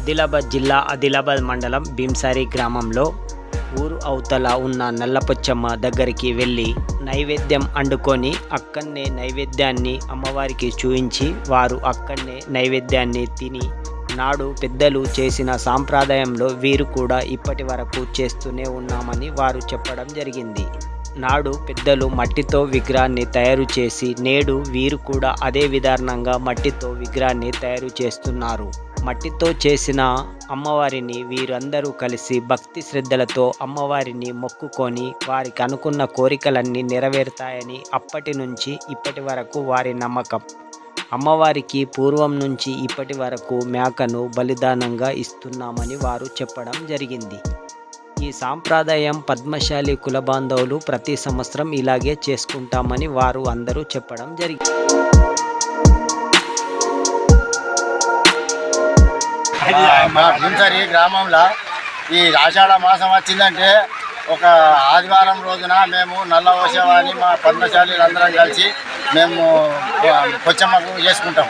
ఆదిలాబాద్ జిల్లా ఆదిలాబాద్ మండలం భీంసారి గ్రామంలో ఊరు అవతల ఉన్న నల్లపోచమ్మ దగ్గరికి వెళ్ళి నైవేద్యం వండుకొని అక్కడనే నైవేద్యాన్ని అమ్మవారికి చూయించి వారు అక్కడనే నైవేద్యాన్ని తిని నాడు పెద్దలు చేసిన సాంప్రదాయంలో వీరు కూడా ఇప్పటి వరకు చేస్తూనే ఉన్నామని వారు చెప్పడం జరిగింది. నాడు పెద్దలు మట్టితో విగ్రహాన్ని తయారు చేసి నేడు వీరు కూడా అదే విధానంగా మట్టితో విగ్రహాన్ని తయారు చేస్తున్నారు. మట్టితో చేసిన అమ్మవారిని వీరందరూ కలిసి భక్తి శ్రద్ధలతో అమ్మవారిని మొక్కుకొని వారికి అనుకున్న కోరికలన్నీ నెరవేరుతాయని అప్పటి నుంచి ఇప్పటి వరకు వారి నమ్మకం. అమ్మవారికి పూర్వం నుంచి ఇప్పటి వరకు మేకను బలిదానంగా ఇస్తున్నామని వారు చెప్పడం జరిగింది. ఈ సాంప్రదాయం పద్మశాలి కుల బాంధవులు ప్రతి సంవత్సరం ఇలాగే చేసుకుంటామని వారు అందరూ చెప్పడం జరిగింది. మా భీంసారి గ్రామంలో ఈ ఆషాఢ మాసం వచ్చిందంటే ఒక ఆదివారం రోజున మేము నల్ల ఓసేవాని మా పద్మశాలీలు అందరం కలిసి మేము పొచ్చమ్మకు చేసుకుంటాం.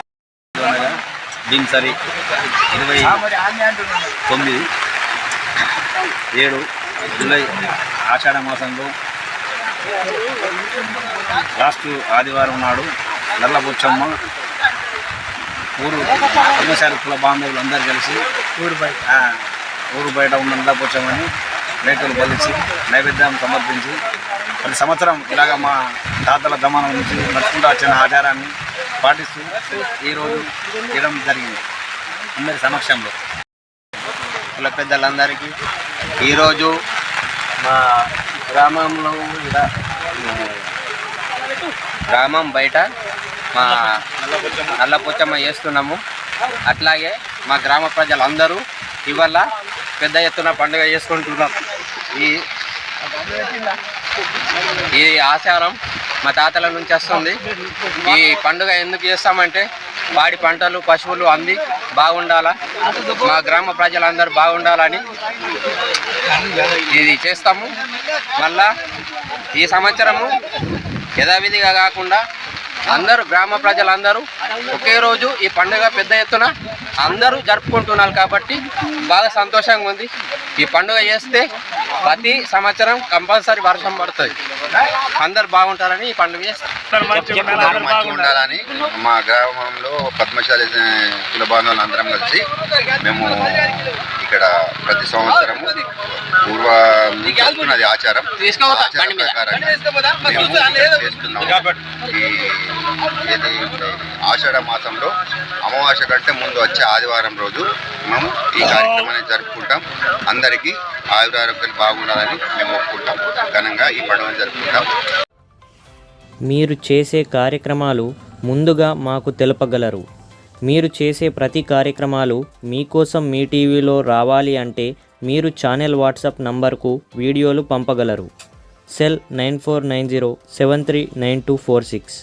భీంసారి 29/7 జూలై ఆషాఢ మాసంలో లాస్ట్ ఆదివారం నాడు నల్ల పొచ్చమ్మ ఊరు పద్మశాలి కుల బాంధవులు అందరూ కలిసి ఊరు బయట ఉన్న నల్ల పొచ్చమ్మని మేకలు బలిచి నైవేద్యం సమర్పించి ప్రతి సంవత్సరం ఇలాగ మా తాతల దమానం నుంచి నడుచుకుంటూ వచ్చిన ఆచారాన్ని పాటిస్తూ ఈరోజు చేయడం జరిగింది అందరి సమక్షంలో. కుల పెద్దలందరికీ ఈరోజు మా గ్రామంలో గ్రామం బయట మా నల్లపోచమ్మ చేస్తున్నాము. అట్లాగే మా గ్రామ ప్రజలందరూ ఇవాళ పెద్ద ఎత్తున పండుగ చేసుకుంటున్నాం. ఈ ఆచారం మా తాతల నుంచి వస్తుంది. ఈ పండుగ ఎందుకు చేస్తామంటే వాడి పంటలు పశువులు అంది బాగుండాలా, మా గ్రామ ప్రజలందరూ బాగుండాలని ఇది చేస్తాము. మళ్ళా ఈ సంవత్సరము యథావిధిగా కాకుండా అందరూ గ్రామ ప్రజలందరూ ఒకే రోజు ఈ పండుగ పెద్ద ఎత్తున అందరూ జరుపుకుంటున్నారు కాబట్టి బాగా సంతోషంగా ఉంది. ఈ పండుగ చేస్తే ప్రతి సంవత్సరం కంపల్సరీ వర్షం పడుతుంది, అందరు బాగుంటారని ఈ పండుగ చేస్తారు. ఉండాలని మా గ్రామంలో పద్మశాలి కుల బాంధవులు అందరం కలిసి మేము ఇక్కడ ప్రతి సంవత్సరం పూర్వ చేస్తున్నది ఆచారం ఏది ఆషాఢ మాసంలో అమావాస్య కంటే ముందు వచ్చే ఆదివారం రోజు మేము ఈ కార్యక్రమాన్ని జరుపుకుంటాం. అందరికీ ఆయురారోగ్యాలు బాగుండాలని మేము ఒప్పుకుంటాం. ఘనంగా ఈ పండుగను జరుపుకుంటాం. మీరు చేసే కార్యక్రమాలు ముందుగా మాకు తెలపగలరు. మీరు చేసే ప్రతి కార్యక్రమాలు మీకోసం మీ టీవీలో రావాలి అంటే మీరు ఛానల్ వాట్సాప్ నంబర్కు వీడియోలు పంపగలరు. సెల్ 9490739246.